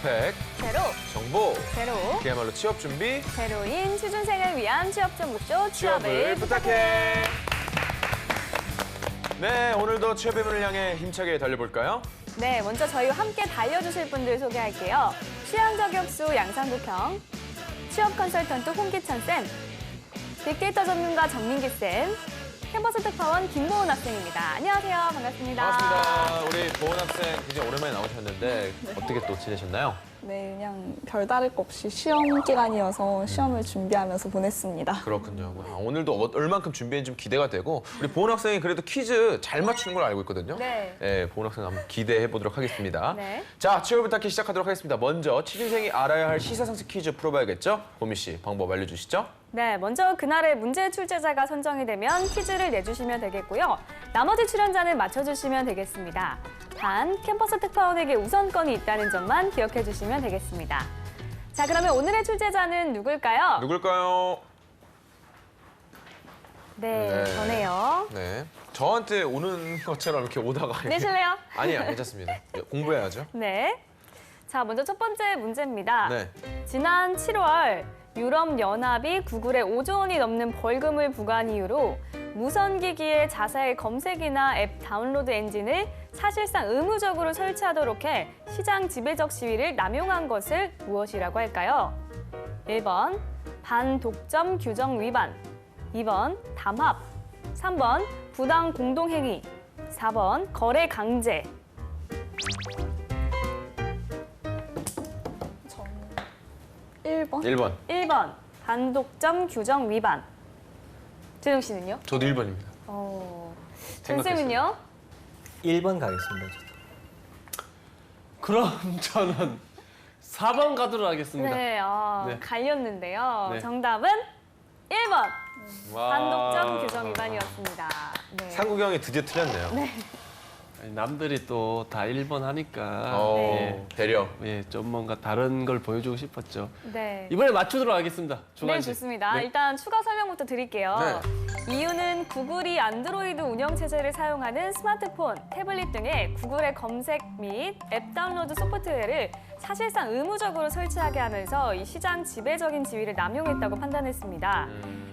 스펙, 제로, 정보, 제로, 그야말로 취업 준비, 제로인 취준생을 위한 취업 정보쇼 취업을 부탁해. 네, 오늘도 취업의 문을 향해 힘차게 달려볼까요? 네, 먼저 저희와 함께 달려주실 분들 소개할게요. 취향 저격수 양상국형, 취업 컨설턴트 홍기찬 쌤, 빅데이터 전문가 정민기 쌤, 캠퍼스 특파원 김보은 학생입니다. 안녕하세요. 반갑습니다. 반갑습니다. 우리 보은 학생 굉장히 오랜만에 나오셨는데 어떻게 또 지내셨나요? 네, 그냥 별다를 것 없이 시험 기간이어서 시험을 준비하면서 보냈습니다. 그렇군요. 오늘도 얼만큼 준비했는지 좀 기대가 되고 우리 보은 학생이 그래도 퀴즈 잘 맞추는 걸 알고 있거든요. 네. 보은 학생 한번 기대해 보도록 하겠습니다. 네. 자, 취업을 부탁해 시작하도록 하겠습니다. 먼저 취준생이 알아야 할 시사상식 퀴즈 풀어봐야겠죠? 보미 씨, 방법 알려주시죠. 네, 먼저 그날의 문제 출제자가 선정이 되면 퀴즈를 내주시면 되겠고요. 나머지 출연자는 맞춰주시면 되겠습니다. 단, 캠퍼스 특파원에게 우선권이 있다는 점만 기억해 주시면 되겠습니다. 자, 그러면 오늘의 출제자는 누굴까요? 누굴까요? 네, 저네요. 네. 저한테 오는 것처럼 이렇게 오다가 이렇게. 내실래요? 아니야, 괜찮습니다. 공부해야죠. 네. 자, 먼저 첫 번째 문제입니다. 네. 지난 7월 유럽연합이 구글에 5조 원이 넘는 벌금을 부과한 이유로 무선기기의 자사의 검색이나 앱 다운로드 엔진을 사실상 의무적으로 설치하도록 해 시장 지배적 시위를 남용한 것을 무엇이라고 할까요? 1번 반독점 규정 위반, 2번 담합, 3번 부당 공동행위, 4번 거래 강제. 저는 1번? 1번. 1번 반독점 규정 위반. 재정 씨는요? 저도 1번입니다. 전쌤은요? 1번 가겠습니다, 저도. 그럼 저는 4번 가도록 하겠습니다. 네, 네. 갈렸는데요. 네. 정답은 1번 와. 반독점 규정 위반이었습니다. 네. 상국이 형이 드디어 틀렸네요. 아니, 남들이 또 다 1번 하니까 네. 배려. 좀 뭔가 다른 걸 보여주고 싶었죠. 네. 이번에 맞추도록 하겠습니다. 네, 주관식. 좋습니다. 네. 일단 추가 설명부터 드릴게요. 네. 이유는 구글이 안드로이드 운영체제를 사용하는 스마트폰, 태블릿 등에 구글의 검색 및 앱 다운로드 소프트웨어를 사실상 의무적으로 설치하게 하면서 이 시장 지배적인 지위를 남용했다고 판단했습니다.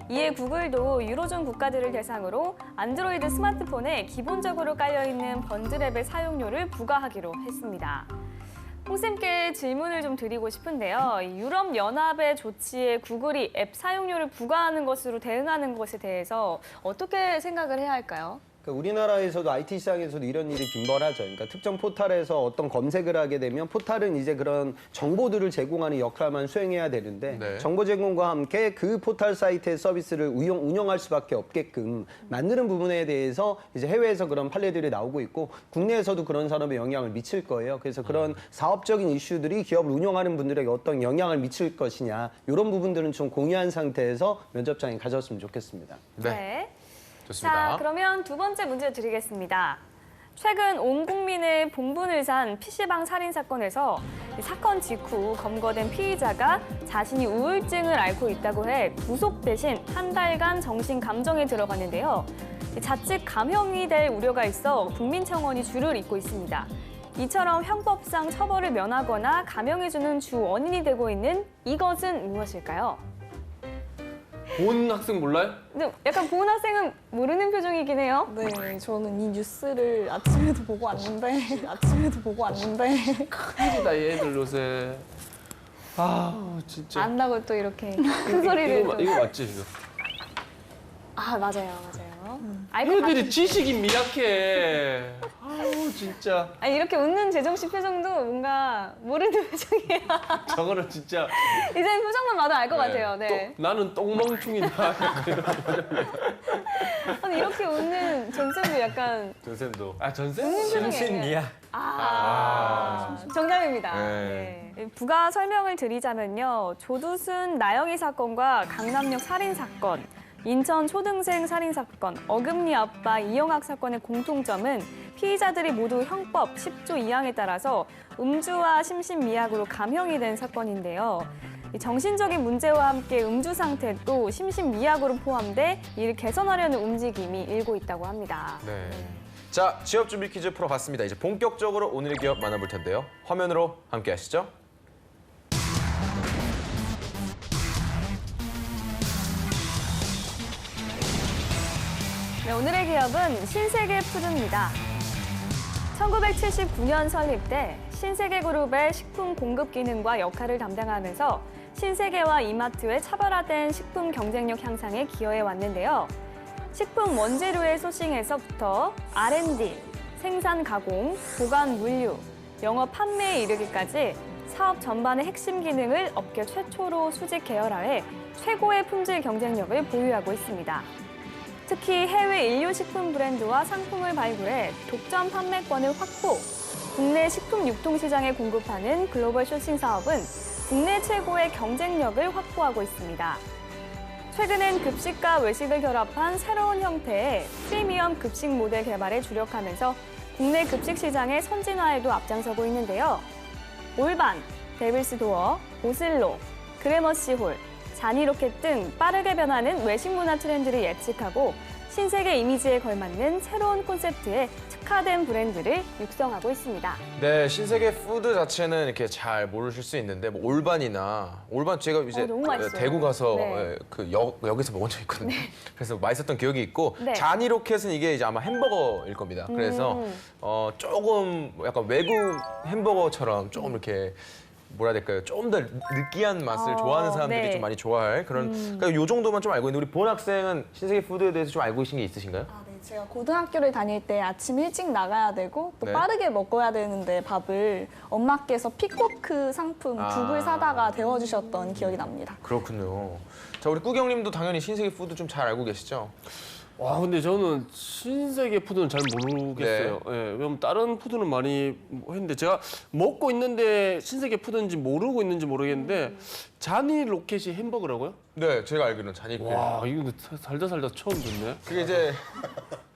이에 구글도 유로존 국가들을 대상으로 안드로이드 스마트폰에 기본적으로 깔려있는 번들앱의 사용료를 부과하기로 했습니다. 홍쌤께 질문을 좀 드리고 싶은데요. 이 유럽연합의 조치에 구글이 앱 사용료를 부과하는 것으로 대응하는 것에 대해서 어떻게 생각을 해야 할까요? 그러니까 우리나라에서도 IT 시장에서도 이런 일이 빈번하죠. 그러니까 특정 포털에서 어떤 검색을 하게 되면 포털은 이제 그런 정보들을 제공하는 역할만 수행해야 되는데 네. 정보 제공과 함께 그 포털 사이트의 서비스를 운영할 수밖에 없게끔 만드는 부분에 대해서 이제 해외에서 그런 판례들이 나오고 있고 국내에서도 그런 산업에 영향을 미칠 거예요. 그래서 그런 사업적인 이슈들이 기업을 운영하는 분들에게 어떤 영향을 미칠 것이냐 이런 부분들은 좀 공유한 상태에서 면접장에 가졌으면 좋겠습니다. 네. 좋습니다. 자, 그러면 두 번째 문제 드리겠습니다. 최근 온 국민의 봉분을 산 PC방 살인 사건에서 이 사건 직후 검거된 피의자가 자신이 우울증을 앓고 있다고 해 구속 대신 한 달간 정신 감정에 들어갔는데요. 자칫 감형이 될 우려가 있어 국민청원이 줄을 잇고 있습니다. 이처럼 형법상 처벌을 면하거나 감형해주는 주 원인이 되고 있는 이것은 무엇일까요? 본 학생 몰라요? 근데 약간 보은 학생은 모르는 표정이긴 해요. 네, 저는 이 뉴스를 아침에도 보고 왔는데 큰일이다, 얘들 요새. 아, 진짜. 안다고 또 이렇게 큰 소리를 또. 이거 맞지, 이거? 아, 맞아요. 알고 애들이 봤- 지식이 미약해. 아우, 진짜. 아니, 이렇게 웃는 재정 씨 표정도 뭔가 모르는 표정이에요. 저거는 진짜. 이제 표정만 봐도 알 것 같아요. 네. 나는 똥멍충이다. 아니, 이렇게 웃는 전쌤도 약간 전쌤도. 아, 전생? 심신미약. 정답입니다. 네. 네. 부가 설명을 드리자면요. 조두순 나영이 사건과 강남역 살인 사건, 인천 초등생 살인 사건, 어금니 아빠 이영학 사건의 공통점은 피의자들이 모두 형법 10조 2항에 따라서 음주와 심신미약으로 감형이 된 사건인데요. 이 정신적인 문제와 함께 음주 상태도 심신미약으로 포함돼 이를 개선하려는 움직임이 일고 있다고 합니다. 네. 자, 취업 준비 퀴즈 풀어봤습니다. 이제 본격적으로 오늘의 기업 만나볼 텐데요. 화면으로 함께 하시죠. 네, 오늘의 기업은 신세계 푸드입니다. 1979년 설립 때 신세계그룹의 식품 공급 기능과 역할을 담당하면서 신세계와 이마트의 차별화된 식품 경쟁력 향상에 기여해 왔는데요. 식품 원재료의 소싱에서부터 R&D, 생산 가공, 보관 물류, 영업 판매에 이르기까지 사업 전반의 핵심 기능을 업계 최초로 수직 계열화해 최고의 품질 경쟁력을 보유하고 있습니다. 특히 해외 인류식품 브랜드와 상품을 발굴해 독점 판매권을 확보, 국내 식품 유통시장에 공급하는 글로벌 쇼싱 사업은 국내 최고의 경쟁력을 확보하고 있습니다. 최근엔 급식과 외식을 결합한 새로운 형태의 프리미엄 급식 모델 개발에 주력하면서 국내 급식 시장의 선진화에도 앞장서고 있는데요. 올반, 데빌스 도어, 오슬로, 그래머시 홀, 자니로켓 등 빠르게 변하는 외식 문화 트렌드를 예측하고 신세계 이미지에 걸맞는 새로운 콘셉트의 특화된 브랜드를 육성하고 있습니다. 네, 신세계 푸드 자체는 이렇게 잘 모르실 수 있는데 뭐 올반 제가 이제 너무 맛있어요. 대구 가서 네. 그 역에서 먹은 적 있거든요. 그래서 맛있었던 기억이 있고 네. 자니로켓은 이게 이제 아마 햄버거일 겁니다. 그래서 조금 약간 외국 햄버거처럼 조금 이렇게 뭐라 해야 될까요? 조금 더 느끼한 맛을 좋아하는 사람들이 네. 좀 많이 좋아할 그런 그러니까 요 정도만 좀 알고 있는데 우리 본 학생은 신세계 푸드에 대해서 좀 알고 계신 게 있으신가요? 아, 네. 제가 고등학교를 다닐 때 아침 일찍 나가야 되고 또 네. 빠르게 먹어야 되는데 밥을 엄마께서 피코크 상품 국을 사다가 데워주셨던 기억이 납니다. 그렇군요. 자, 우리 꾸경님도 당연히 신세계 푸드 좀 잘 알고 계시죠? 와, 근데 저는 신세계 푸드는 잘 모르겠어요. 예, 왜냐면 다른 푸드는 많이 했는데 제가 먹고 있는데 신세계 푸드인지 모르고 있는지 모르겠는데 자니 로켓이 햄버거라고요? 네, 제가 알기로는 자니로켓. 와, 이거 근데 살다 처음 듣네. 그게 이제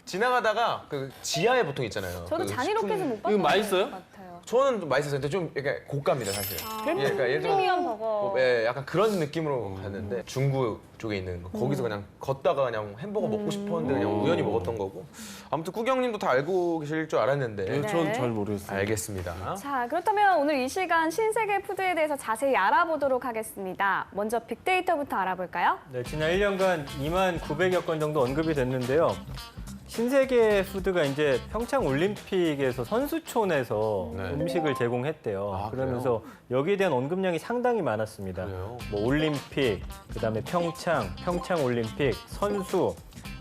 지나가다가 그 지하에 보통 있잖아요. 저도 그 자니로켓은 식품- 못 봤던 것 맛있어요? 같아요. 저는 좀 맛있었어요. 근데 좀 약간 고가입니다, 사실. 그러니까 예를 들어 프리미엄 버거. 예, 약간 그런 느낌으로 갔는데 중구 쪽에 있는 거 거기서 그냥 걷다가 그냥 햄버거 먹고 싶었는데 그냥 우연히 먹었던 거고. 아무튼 꾸경님도 다 알고 계실 줄 알았는데. 네, 전 잘 모르겠어요. 알겠습니다. 자, 그렇다면 오늘 이 시간 신세계 푸드에 대해서 자세히 알아보도록 하겠습니다. 먼저 빅데이터부터 알아볼까요? 네, 지난 1년간 2만 900여 건 정도 언급이 됐는데요. 신세계 푸드가 이제 평창 올림픽에서 선수촌에서 네. 음식을 제공했대요. 아, 그러면서 여기에 대한 언급량이 상당히 많았습니다. 그래요? 뭐 올림픽, 그다음에 평창 올림픽, 선수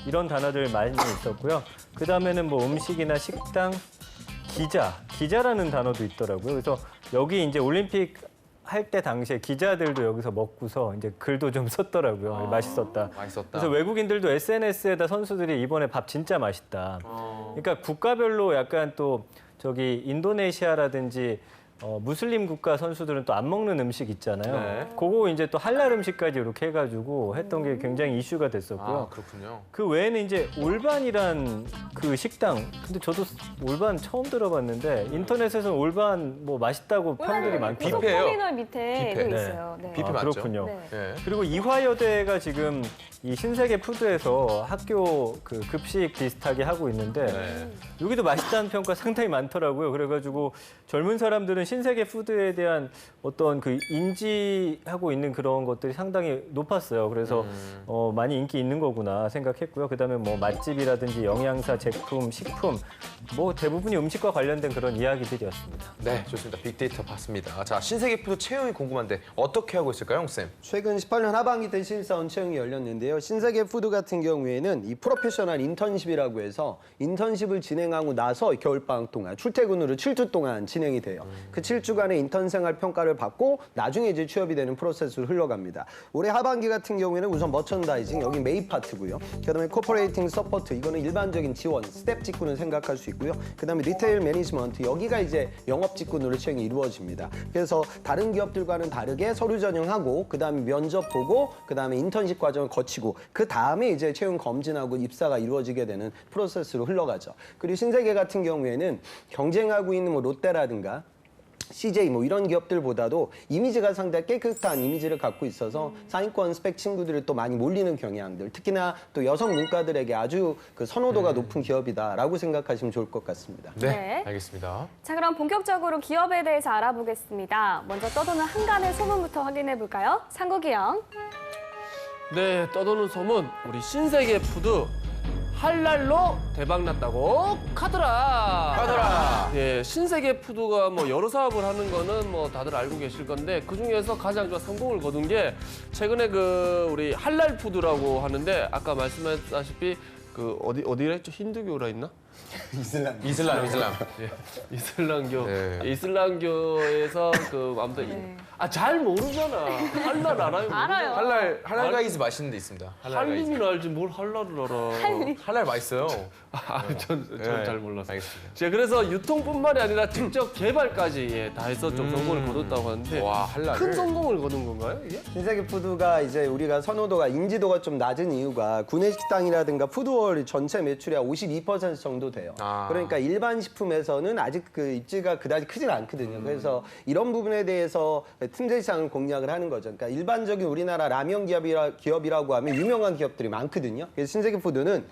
이런 단어들 많이 있었고요. 그다음에는 뭐 음식이나 식당, 기자라는 단어도 있더라고요. 그래서 여기 이제 올림픽 할 때 당시에 기자들도 여기서 먹고서 이제 글도 좀 썼더라고요. 맛있었다. 맛있었다. 그래서 외국인들도 SNS에다 선수들이 이번에 밥 진짜 맛있다. 그러니까 국가별로 약간 또 저기 인도네시아라든지 무슬림 국가 선수들은 또 안 먹는 음식 있잖아요. 네. 그거 이제 또 할랄 음식까지 이렇게 해가지고 했던 게 굉장히 이슈가 됐었고요. 아, 그렇군요. 그 외에는 이제 올반이란 그 식당. 근데 저도 올반 처음 들어봤는데 인터넷에서 올반 뭐 맛있다고 평들이 많더라고요. 뷔페예요. 터미널 밑에 뷔페. 있어요. 네. 뷔페 아, 맞죠? 그렇군요. 네. 네. 그리고 이화여대가 지금 이 신세계 푸드에서 학교 그 급식 비슷하게 하고 있는데 네. 여기도 맛있다는 평가 상당히 많더라고요. 그래가지고 젊은 사람들은 신세계 푸드에 대한 어떤 그 인지하고 있는 그런 것들이 상당히 높았어요. 그래서 많이 인기 있는 거구나 생각했고요. 그다음에 뭐 맛집이라든지 영양사 제품, 식품 뭐 대부분이 음식과 관련된 그런 이야기들이었습니다. 네, 좋습니다. 빅데이터 봤습니다. 자, 신세계 푸드 채용이 궁금한데 어떻게 하고 있을까요, 홍쌤? 최근 18년 하반기 때 신입사원 채용이 열렸는데요. 신세계 푸드 같은 경우에는 이 프로페셔널 인턴십이라고 해서 인턴십을 진행하고 나서 겨울방학 동안 출퇴근으로 7주 동안 진행이 돼요. 그 7주간의 인턴 생활 평가를 받고 나중에 이제 취업이 되는 프로세스로 흘러갑니다. 올해 하반기 같은 경우에는 우선 머천다이징, 여기 메이 파트고요. 그다음에 코퍼레이팅 서포트, 이거는 일반적인 지원, 스텝 직군을 생각할 수 있고요. 그다음에 리테일 매니지먼트, 여기가 이제 영업 직군으로 채용이 이루어집니다. 그래서 다른 기업들과는 다르게 서류 전형하고 그다음에 면접 보고 그다음에 인턴십 과정을 거치고 그다음에 이제 채용 검진하고 입사가 이루어지게 되는 프로세스로 흘러가죠. 그리고 신세계 같은 경우에는 경쟁하고 있는 뭐 롯데라든가 CJ 뭐 이런 기업들보다도 이미지가 상당히 깨끗한 이미지를 갖고 있어서 상위권 스펙 친구들이 또 많이 몰리는 경향들, 특히나 또 여성 문과들에게 아주 그 선호도가 높은 기업이다라고 생각하시면 좋을 것 같습니다. 네, 네. 알겠습니다. 자, 그럼 본격적으로 기업에 대해서 알아보겠습니다. 먼저 떠도는 한간의 소문부터 확인해 볼까요? 상국이 형. 네, 떠도는 소문 우리 신세계 푸드 할랄로 대박났다고 카더라. 예, 신세계 푸드가 뭐 여러 사업을 하는 거는 뭐 다들 알고 계실 건데 그 중에서 가장 좀 성공을 거둔 게 최근에 그 우리 할랄 푸드라고 하는데 아까 말씀하셨다시피 그 어디라 했죠? 힌두교라 했나? 이슬람. 예, 이슬람교. 네. 이슬람교에서 그 아무튼 잘 모르잖아. 할랄 알아요? 알아요. 할랄 가이즈 맛있는 데 있습니다. 할랄 가이즈. 할림은 알지 뭘 할랄을 알아. 할랄 맛있어요. 전 네, 잘 몰랐어요. 알겠습니다. 제가 그래서 유통뿐만이 아니라 직접 개발까지 다 해서 좀 성공을 거뒀다고 하는데 와, 할랄을. 큰 성공을 거둔 건가요, 이게? 신세계 푸드가 이제 우리가 선호도가 인지도가 좀 낮은 이유가 구내식당이라든가 푸드월 전체 매출의 52% 정도 돼요. 아. 그러니까 일반 식품에서는 아직 그 입지가 그다지 크진 않거든요. 그래서 이런 부분에 대해서 틈새 시장을 공략을 하는 거죠. 그러니까 일반적인 우리나라 라면 기업이라고 하면 유명한 기업들이 많거든요. 그래서 신세계 푸드는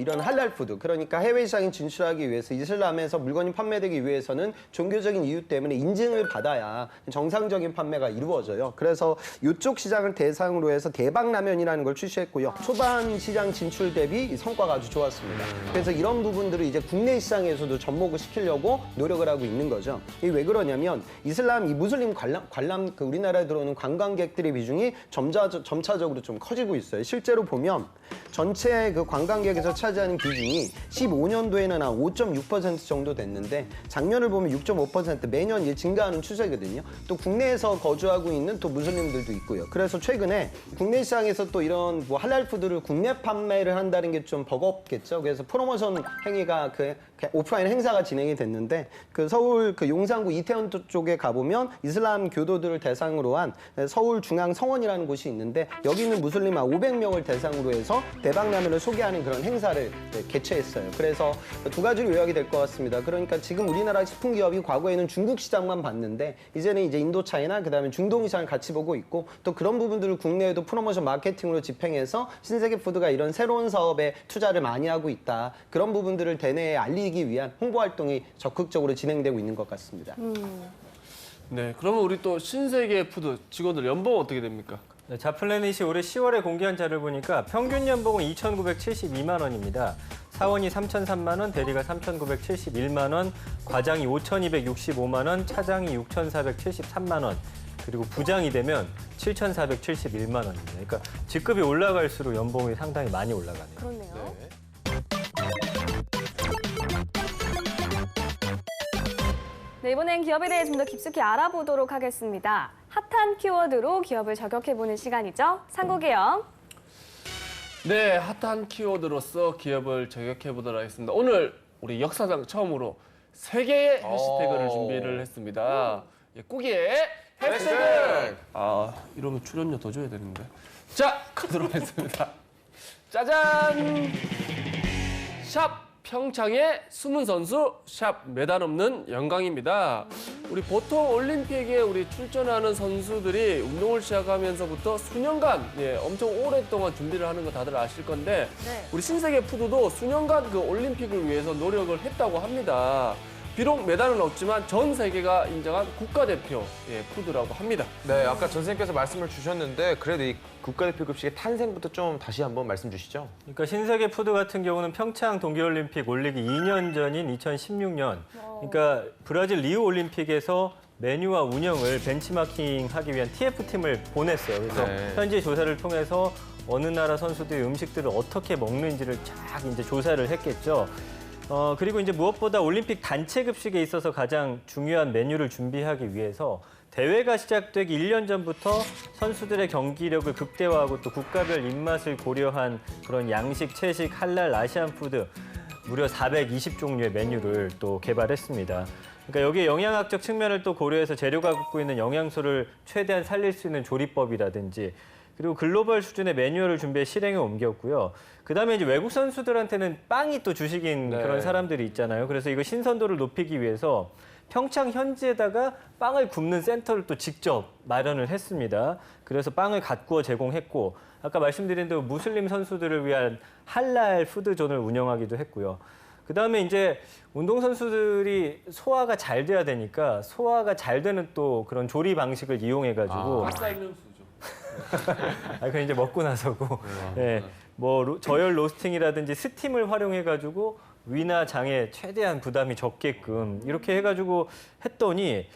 이런 할랄 푸드, 그러니까 해외 시장에 진출하기 위해서 이슬람에서 물건이 판매되기 위해서는 종교적인 이유 때문에 인증을 받아야 정상적인 판매가 이루어져요. 그래서 이쪽 시장을 대상으로 해서 대박라면이라는 걸 출시했고요. 초반 시장 진출 대비 성과가 아주 좋았습니다. 그래서 이런 부분들을 이제 국내 시장에서도 접목을 시키려고 노력을 하고 있는 거죠. 이게 왜 그러냐면 이슬람, 이 무슬림 관람 그 우리나라에 들어오는 관광객들의 비중이 점차적으로 좀 커지고 있어요. 실제로 보면 전체 그 관광객에서 차지하는 비중이 15년도에는 한 5.6% 정도 됐는데 작년을 보면 6.5% 매년 증가하는 추세거든요. 또 국내에서 거주하고 있는 또 무슬림들도 있고요. 그래서 최근에 국내 시장에서 또 이런 뭐 할랄 푸드를 국내 판매를 한다는 게 좀 버겁겠죠. 그래서 프로모션 행위가 그 오프라인 행사가 진행이 됐는데 그 서울 그 용산구 이태원 쪽에 가보면 이슬람 교도들을 대상으로 한 서울 중앙 성원이라는 곳이 있는데 여기 있는 무슬림 한 500명을 대상으로 해서 대박라면을 소개하는 그런 행사를 개최했어요. 그래서 두 가지로 요약이 될 것 같습니다. 그러니까 지금 우리나라 식품 기업이 과거에는 중국 시장만 봤는데 이제는 이제 인도 차이나 그다음에 중동 시장을 같이 보고 있고 또 그런 부분들을 국내에도 프로모션 마케팅으로 집행해서 신세계 푸드가 이런 새로운 사업에 투자를 많이 하고 있다. 그런 부분들을 대내에 알리기 위한 홍보 활동이 적극적으로 진행되고 있는 것 같습니다. 네, 그러면 우리 또 신세계 푸드 직원들 연봉 어떻게 됩니까? 네, 자플래닛이 올해 10월에 공개한 자료를 보니까 평균 연봉은 2,972만 원입니다. 사원이 3,003만 원, 대리가 3,971만 원, 과장이 5,265만 원, 차장이 6,473만 원, 그리고 부장이 되면 7,471만 원입니다. 그러니까 직급이 올라갈수록 연봉이 상당히 많이 올라가네요. 그렇네요. 네, 이번엔 기업에 대해 좀 더 깊숙이 알아보도록 하겠습니다. 핫한 키워드로 기업을 저격해보는 시간이죠. 상국이요. 네, 핫한 키워드로서 기업을 저격해보도록 하겠습니다. 오늘 우리 역사상 처음으로 3개의 해시태그를 준비를 했습니다. 예, 꾸기의 해시태그! 이러면 출연료 더 줘야 되는데. 자, 가도록 하겠습니다. 짜잔! 샵 평창의 숨은 선수, 샵 메달 없는 영광입니다. 우리 보통 올림픽에 우리 출전하는 선수들이 운동을 시작하면서부터 수년간 엄청 오랫동안 준비를 하는 거 다들 아실 건데 우리 신세계 푸드도 수년간 그 올림픽을 위해서 노력을 했다고 합니다. 비록 메달은 없지만 전 세계가 인정한 국가대표 푸드라고 합니다. 네, 아까 전 선생님께서 말씀을 주셨는데 그래도 이 국가대표 급식의 탄생부터 좀 다시 한번 말씀 주시죠. 그러니까 신세계 푸드 같은 경우는 평창 동계올림픽 올리기 2년 전인 2016년, 그러니까 브라질 리우 올림픽에서 메뉴와 운영을 벤치마킹하기 위한 TF팀을 보냈어요. 그래서 네. 현지 조사를 통해서 어느 나라 선수들이 음식들을 어떻게 먹는지를 쫙 이제 조사를 했겠죠. 그리고 이제 무엇보다 올림픽 단체 급식에 있어서 가장 중요한 메뉴를 준비하기 위해서 대회가 시작되기 1년 전부터 선수들의 경기력을 극대화하고 또 국가별 입맛을 고려한 그런 양식, 채식, 할랄, 아시안 푸드 무려 420종류의 메뉴를 또 개발했습니다. 그러니까 여기에 영양학적 측면을 또 고려해서 재료가 갖고 있는 영양소를 최대한 살릴 수 있는 조리법이라든지 그리고 글로벌 수준의 매뉴얼을 준비해 실행에 옮겼고요. 그다음에 이제 외국 선수들한테는 빵이 또 주식인 그런 사람들이 있잖아요. 그래서 이거 신선도를 높이기 위해서 평창 현지에다가 빵을 굽는 센터를 또 직접 마련을 했습니다. 그래서 빵을 갓 구워 제공했고 아까 말씀드린 대로 무슬림 선수들을 위한 할랄 푸드존을 운영하기도 했고요. 그다음에 이제 운동선수들이 소화가 잘 돼야 되니까 소화가 잘 되는 또 그런 조리 방식을 이용해가지고 쌀면수죠. 그건 이제 먹고 나서고. 네. 뭐 저열 로스팅이라든지 스팀을 활용해가지고 위나 장에 최대한 부담이 적게끔 이렇게 해가지고 했더니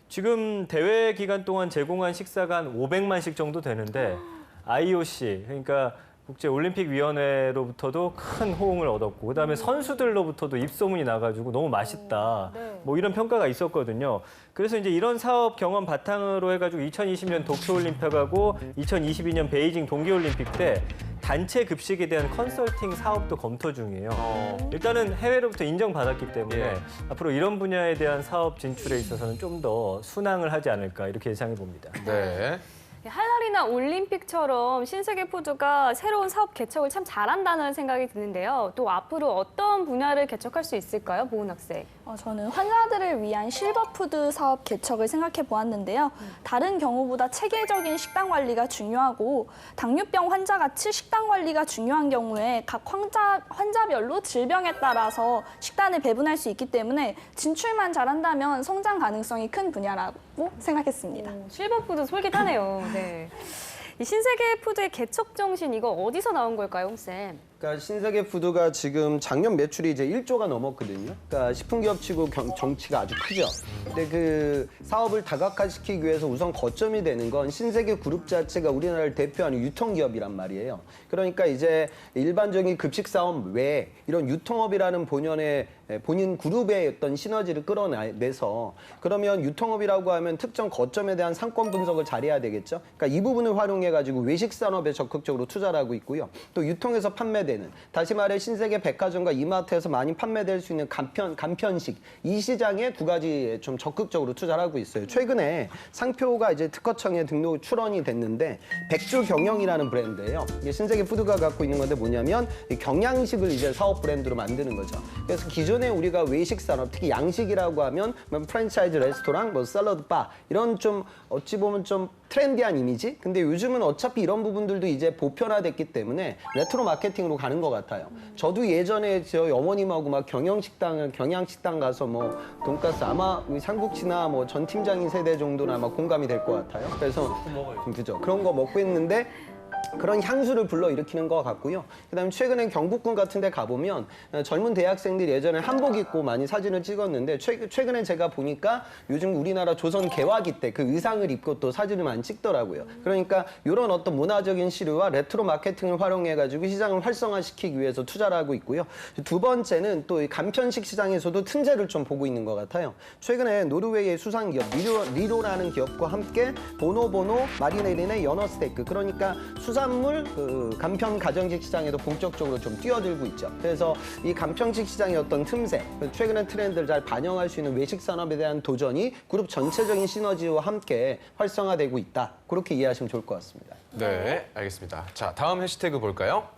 지금 대회 기간 동안 제공한 식사가 한 500만식 정도 되는데 IOC 그러니까 국제올림픽위원회로부터도 큰 호응을 얻었고 그다음에 선수들로부터도 입소문이 나가지고 너무 맛있다 뭐 이런 평가가 있었거든요. 그래서 이제 이런 사업 경험 바탕으로 해가지고 2020년 도쿄올림픽하고 2022년 베이징 동계올림픽 때 단체 급식에 대한 컨설팅 사업도 검토 중이에요. 일단은 해외로부터 인정받았기 때문에 예. 앞으로 이런 분야에 대한 사업 진출에 있어서는 좀 더 순항을 하지 않을까 이렇게 예상해 봅니다. 네. 할랄이나 올림픽처럼 신세계 푸드가 새로운 사업 개척을 참 잘한다는 생각이 드는데요. 또 앞으로 어떤 분야를 개척할 수 있을까요, 보은 학생? 저는 환자들을 위한 실버푸드 사업 개척을 생각해 보았는데요. 다른 경우보다 체계적인 식단 관리가 중요하고 당뇨병 환자같이 식단 관리가 중요한 경우에 각 환자별로 질병에 따라서 식단을 배분할 수 있기 때문에 진출만 잘한다면 성장 가능성이 큰 분야라고 생각했습니다. 실버푸드 솔깃하네요. 네. 이 신세계 푸드의 개척 정신 이거 어디서 나온 걸까요, 홍쌤? 그러니까 신세계 푸드가 지금 작년 매출이 이제 1조가 넘었거든요. 그러니까 식품기업치고 정치가 아주 크죠. 근데 그 사업을 다각화시키기 위해서 우선 거점이 되는 건 신세계 그룹 자체가 우리나라를 대표하는 유통기업이란 말이에요. 그러니까 이제 일반적인 급식 사업 외에 이런 유통업이라는 본인 그룹의 어떤 시너지를 끌어내서 그러면 유통업이라고 하면 특정 거점에 대한 상권 분석을 잘해야 되겠죠. 그러니까 이 부분을 활용해가지고 외식 산업에 적극적으로 투자를 하고 있고요. 또 유통에서 판매되는 다시 말해 신세계 백화점과 이마트에서 많이 판매될 수 있는 간편식 이 시장에 두 가지에 좀 적극적으로 투자를 하고 있어요. 최근에 상표가 이제 특허청에 출원이 됐는데 백조 경영이라는 브랜드예요. 이게 신세계 푸드가 갖고 있는 건데 뭐냐면 이 경양식을 이제 사업 브랜드로 만드는 거죠. 그래서 기존에 우리가 외식 산업 특히 양식이라고 하면 뭐 프랜차이즈 레스토랑, 뭐 샐러드 바 이런 좀 어찌 보면 좀 트렌디한 이미지? 근데 요즘은 어차피 이런 부분들도 이제 보편화됐기 때문에 레트로 마케팅으로 가는 것 같아요. 저도 예전에 저희 어머님하고 막 경양식당 가서 뭐 돈가스 아마 우리 삼국지나 뭐 전 팀장님 세대 정도는 아마 공감이 될 것 같아요. 그래서 그죠. 그런 거 먹고 있는데 그런 향수를 불러일으키는 것 같고요. 그다음에 최근에 경복궁 같은 데 가보면 젊은 대학생들이 예전에 한복 입고 많이 사진을 찍었는데 최근에 제가 보니까 요즘 우리나라 조선 개화기 때 그 의상을 입고 또 사진을 많이 찍더라고요. 그러니까 이런 어떤 문화적인 시류와 레트로 마케팅을 활용해가지고 시장을 활성화시키기 위해서 투자를 하고 있고요. 두 번째는 또 이 간편식 시장에서도 틈새를 좀 보고 있는 것 같아요. 최근에 노르웨이의 수상 기업 리로라는 기업과 함께 보노보노 마리네린의 연어 스테이크 그러니까 수산물 간편 가정식 시장에도 본격적으로 좀 뛰어들고 있죠. 그래서 이 간편식 시장의 어떤 틈새, 최근의 트렌드를 잘 반영할 수 있는 외식 산업에 대한 도전이 그룹 전체적인 시너지와 함께 활성화되고 있다. 그렇게 이해하시면 좋을 것 같습니다. 네, 알겠습니다. 자, 다음 해시태그 볼까요?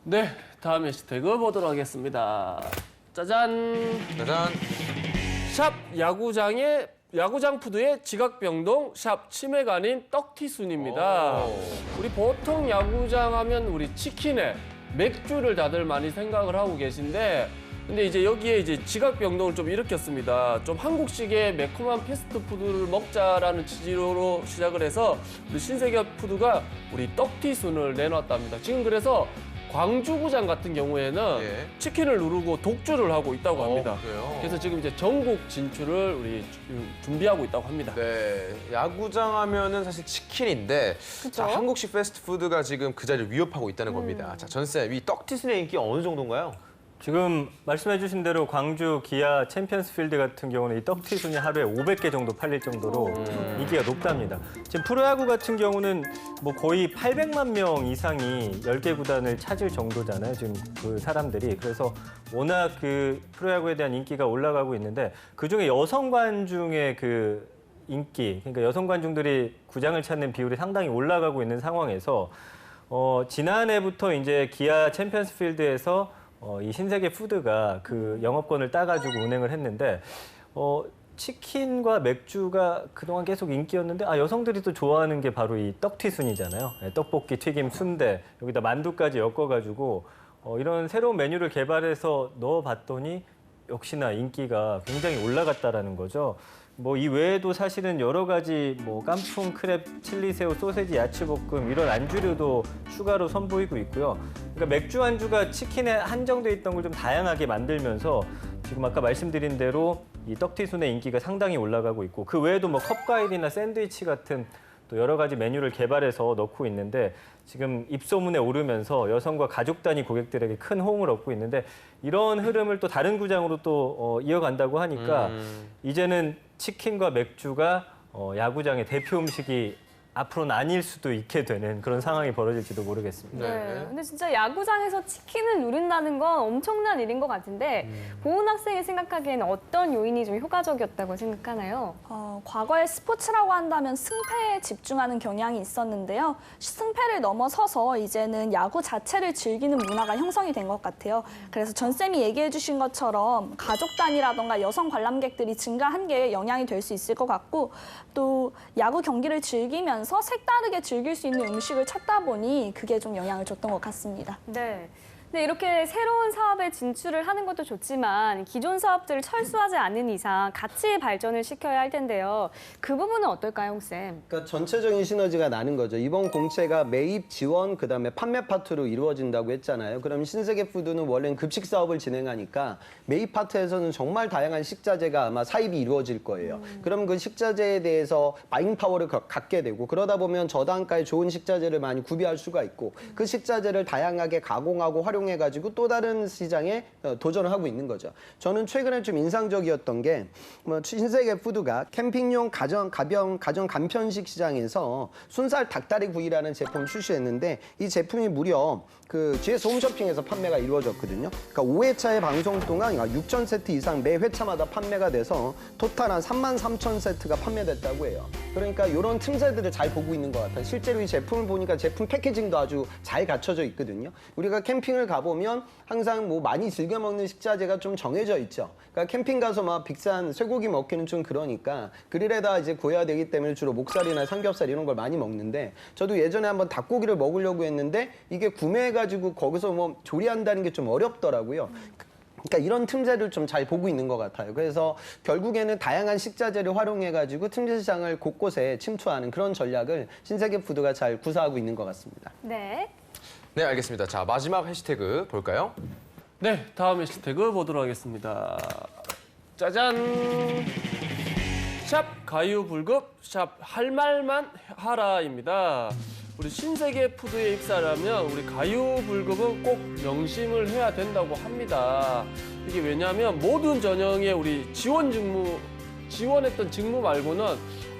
네, 다음 해시태그 보도록 하겠습니다. 짜잔! 짜잔. 샵 야구장 푸드의 지각병동 샵 치매가 아닌 떡튀순입니다. 우리 보통 야구장 하면 우리 치킨에 맥주를 다들 많이 생각을 하고 계신데 근데 이제 여기에 이제 지각병동을 좀 일으켰습니다. 좀 한국식의 매콤한 패스트푸드를 먹자라는 취지로 시작을 해서 우리 신세계 푸드가 우리 떡튀순을 내놨답니다. 지금 그래서 광주구장 같은 경우에는 예. 치킨을 누르고 독주를 하고 있다고 합니다. 그래요? 그래서 지금 이제 전국 진출을 우리 준비하고 있다고 합니다. 네, 야구장 하면은 사실 치킨인데 자, 한국식 패스트푸드가 지금 그 자리를 위협하고 있다는 겁니다. 자, 전쌤, 이 떡튀순의 인기 어느 정도인가요? 지금 말씀해 주신 대로 광주 기아 챔피언스필드 같은 경우는 이 떡튀순이 하루에 500개 정도 팔릴 정도로 인기가 높답니다. 지금 프로야구 같은 경우는 뭐 거의 800만 명 이상이 10개 구단을 찾을 정도잖아요. 지금 그 사람들이. 그래서 워낙 그 프로야구에 대한 인기가 올라가고 있는데 그중에 여성 관중의 그 인기, 그러니까 여성 관중들이 구장을 찾는 비율이 상당히 올라가고 있는 상황에서 지난해부터 이제 기아 챔피언스필드에서 이 신세계 푸드가 그 영업권을 따가지고 운행을 했는데 치킨과 맥주가 그동안 계속 인기였는데 여성들이 또 좋아하는 게 바로 이 떡튀순이잖아요. 떡볶이, 튀김, 순대 여기다 만두까지 엮어가지고 이런 새로운 메뉴를 개발해서 넣어봤더니 역시나 인기가 굉장히 올라갔다라는 거죠. 뭐 이 외에도 사실은 여러 가지 뭐 깐풍, 크랩, 칠리새우, 소세지, 야채볶음 이런 안주류도 추가로 선보이고 있고요. 그러니까 맥주 안주가 치킨에 한정돼 있던 걸 좀 다양하게 만들면서 지금 아까 말씀드린 대로 이 떡튀순의 인기가 상당히 올라가고 있고 그 외에도 뭐 컵과일이나 샌드위치 같은 또 여러 가지 메뉴를 개발해서 넣고 있는데 지금 입소문에 오르면서 여성과 가족 단위 고객들에게 큰 호응을 얻고 있는데 이런 흐름을 또 다른 구장으로 또 이어간다고 하니까 이제는 치킨과 맥주가 야구장의 대표 음식이 앞으로는 아닐 수도 있게 되는 그런 상황이 벌어질지도 모르겠습니다. 네. 근데 진짜 야구장에서 치킨을 누린다는 건 엄청난 일인 것 같은데 보은 학생이 생각하기에는 어떤 요인이 좀 효과적이었다고 생각하나요? 과거에 스포츠라고 한다면 승패에 집중하는 경향이 있었는데요. 승패를 넘어서서 이제는 야구 자체를 즐기는 문화가 형성이 된 것 같아요. 그래서 전 쌤이 얘기해 주신 것처럼 가족 단위라던가 여성 관람객들이 증가한 게 영향이 될 수 있을 것 같고 또 야구 경기를 즐기면서 색다르게 즐길 수 있는 음식을 찾다 보니 그게 좀 영향을 줬던 것 같습니다. 네. 근데 이렇게 새로운 사업에 진출을 하는 것도 좋지만 기존 사업들을 철수하지 않는 이상 같이 발전을 시켜야 할 텐데요. 그 부분은 어떨까요, 홍쌤? 그러니까 전체적인 시너지가 나는 거죠. 이번 공채가 매입, 지원, 그다음에 판매 파트로 이루어진다고 했잖아요. 그럼 신세계푸드는 원래는 급식 사업을 진행하니까 매입 파트에서는 정말 다양한 식자재가 아마 사입이 이루어질 거예요. 그럼 그 식자재에 대해서 바잉 파워를 갖게 되고 그러다 보면 저단가에 좋은 식자재를 많이 구비할 수가 있고 그 식자재를 다양하게 가공하고 활용해가지고 또 다른 시장에 도전을 하고 있는 거죠. 저는 최근에 좀 인상적이었던 게 신세계푸드가 캠핑용 가정 간편식 시장에서 순살 닭다리 구이라는 제품을 출시했는데 이 제품이 무려 그 GS 홈쇼핑에서 판매가 이루어졌거든요. 그러니까 5회차의 방송 동안 6천 세트 이상 매 회차마다 판매가 돼서 토탈 한 33,000세트가 판매됐다고 해요. 그러니까 이런 틈새들을 잘 보고 있는 것 같아요. 실제로 이 제품을 보니까 제품 패키징도 아주 잘 갖춰져 있거든요. 우리가 캠핑을 가보면 항상 뭐 많이 즐겨 먹는 식자재가 좀 정해져 있죠. 그러니까 캠핑 가서 막 비싼 쇠고기 먹기는 좀 그러니까 그릴에다 이제 구워야 되기 때문에 주로 목살이나 삼겹살 이런 걸 많이 먹는데 저도 예전에 한번 닭고기를 먹으려고 했는데 이게 구매해가지고 거기서 뭐 조리한다는 게 좀 어렵더라고요. 그러니까 이런 틈새를 좀 잘 보고 있는 것 같아요. 그래서 결국에는 다양한 식자재를 활용해가지고 틈새 시장을 곳곳에 침투하는 그런 전략을 신세계푸드가 잘 구사하고 있는 것 같습니다. 네. 네, 알겠습니다. 자, 마지막 해시태그 볼까요? 네, 다음 해시태그 보도록 하겠습니다. 짜잔! 샵 가유불급, 샵 할 말만 하라입니다. 우리 신세계푸드에 입사하려면 우리 가유불급은 꼭 명심을 해야 된다고 합니다. 이게 왜냐하면 모든 전형의 우리 지원했던 직무 말고는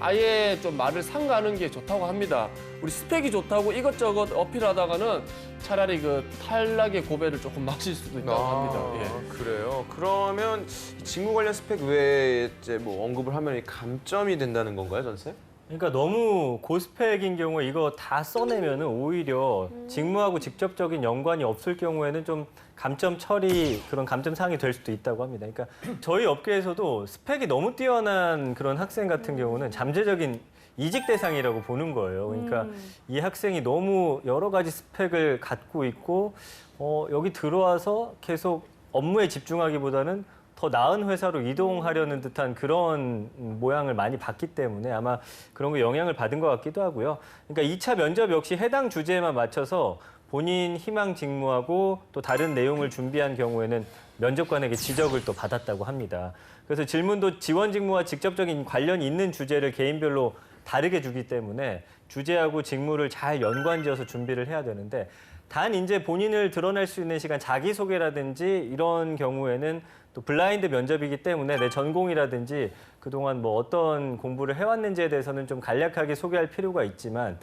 아예 좀 말을 삼가는 게 좋다고 합니다. 우리 스펙이 좋다고 이것저것 어필하다가는 차라리 그 탈락의 고배를 조금 마실 수도 있다고 합니다. 예. 그래요. 그러면 직무 관련 스펙 외에 이제 뭐 언급을 하면 감점이 된다는 건가요, 전세? 그러니까 너무 고스펙인 경우에 이거 다 써내면은 오히려 직무하고 직접적인 연관이 없을 경우에는 좀 감점 처리 그런 감점 사항이 될 수도 있다고 합니다. 그러니까 저희 업계에서도 스펙이 너무 뛰어난 그런 학생 같은 경우는 잠재적인 이직 대상이라고 보는 거예요. 그러니까 이 학생이 너무 여러 가지 스펙을 갖고 있고 여기 들어와서 계속 업무에 집중하기보다는 더 나은 회사로 이동하려는 듯한 그런 모양을 많이 봤기 때문에 아마 그런 거 영향을 받은 것 같기도 하고요. 그러니까 2차 면접 역시 해당 주제에만 맞춰서 본인 희망 직무하고 또 다른 내용을 준비한 경우에는 면접관에게 지적을 또 받았다고 합니다. 그래서 질문도 지원 직무와 직접적인 관련이 있는 주제를 개인별로 다르게 주기 때문에 주제하고 직무를 잘 연관지어서 준비를 해야 되는데 단 이제 본인을 드러낼 수 있는 시간 자기소개라든지 이런 경우에는 또 블라인드 면접이기 때문에 내 전공이라든지 그동안 뭐 어떤 공부를 해왔는지에 대해서는 좀 간략하게 소개할 필요가 있지만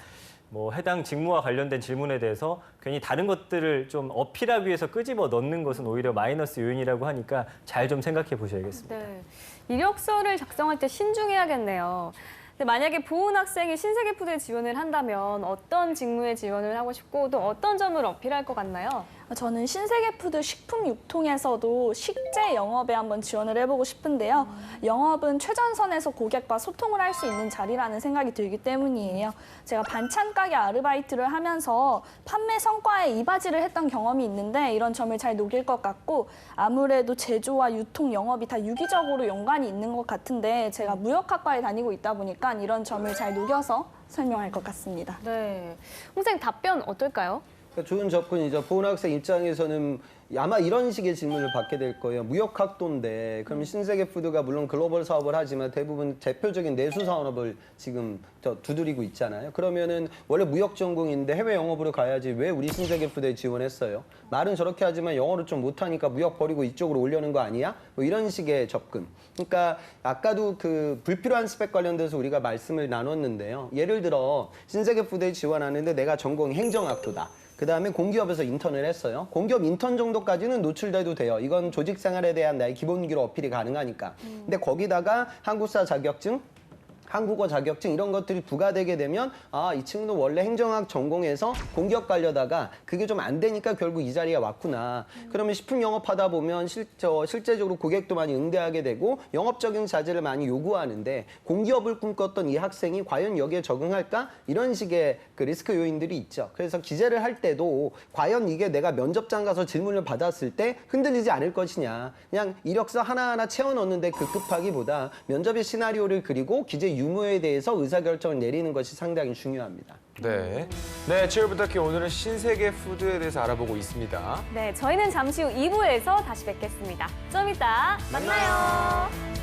뭐 해당 직무와 관련된 질문에 대해서 괜히 다른 것들을 좀 어필하기 위해서 끄집어 넣는 것은 오히려 마이너스 요인이라고 하니까 잘 좀 생각해 보셔야겠습니다. 네. 이력서를 작성할 때 신중해야겠네요. 근데 만약에 보은 학생이 신세계푸드에 지원을 한다면 어떤 직무에 지원을 하고 싶고 또 어떤 점을 어필할 것 같나요? 저는 신세계푸드 식품 유통에서도 식재 영업에 한번 지원을 해보고 싶은데요. 영업은 최전선에서 고객과 소통을 할 수 있는 자리라는 생각이 들기 때문이에요. 제가 반찬 가게 아르바이트를 하면서 판매 성과에 이바지를 했던 경험이 있는데 이런 점을 잘 녹일 것 같고 아무래도 제조와 유통 영업이 다 유기적으로 연관이 있는 것 같은데 제가 무역학과에 다니고 있다 보니까 이런 점을 잘 녹여서 설명할 것 같습니다. 네. 선생님 답변 어떨까요? 그러니까 좋은 접근이죠. 보은 학생 입장에서는 아마 이런 식의 질문을 받게 될 거예요. 무역학도인데 그럼 신세계푸드가 물론 글로벌 사업을 하지만 대부분 대표적인 내수 산업을 지금 두드리고 있잖아요. 그러면은 원래 무역 전공인데 해외 영업으로 가야지 왜 우리 신세계푸드에 지원했어요? 말은 저렇게 하지만 영어를 좀 못하니까 무역 버리고 이쪽으로 오려는 거 아니야? 뭐 이런 식의 접근. 그러니까 아까도 그 불필요한 스펙 관련돼서 우리가 말씀을 나눴는데요. 예를 들어 신세계푸드에 지원하는데 내가 전공이 행정학도다. 그다음에 공기업에서 인턴을 했어요. 공기업 인턴 정도까지는 노출돼도 돼요. 이건 조직 생활에 대한 나의 기본기로 어필이 가능하니까. 근데 거기다가 한국사 자격증, 한국어 자격증 이런 것들이 부과되게 되면 아, 이 친구는 원래 행정학 전공에서 공기업 가려다가 그게 좀 안 되니까 결국 이 자리에 왔구나. 그러면 식품 영업하다 보면 실제적으로 고객도 많이 응대하게 되고 영업적인 자질을 많이 요구하는데 공기업을 꿈꿨던 이 학생이 과연 여기에 적응할까? 이런 식의 그 리스크 요인들이 있죠. 그래서 기재를 할 때도 과연 이게 내가 면접장 가서 질문을 받았을 때 흔들리지 않을 것이냐. 그냥 이력서 하나하나 채워 넣는데 급급하기보다 면접의 시나리오를 그리고 기재 유무에 대해서 의사결정을 내리는 것이 상당히 중요합니다. 네. 네, 치얼부탁해 오늘은 신세계푸드에 대해서 알아보고 있습니다. 네, 저희는 잠시 후 2부에서 다시 뵙겠습니다. 좀 이따 만나요.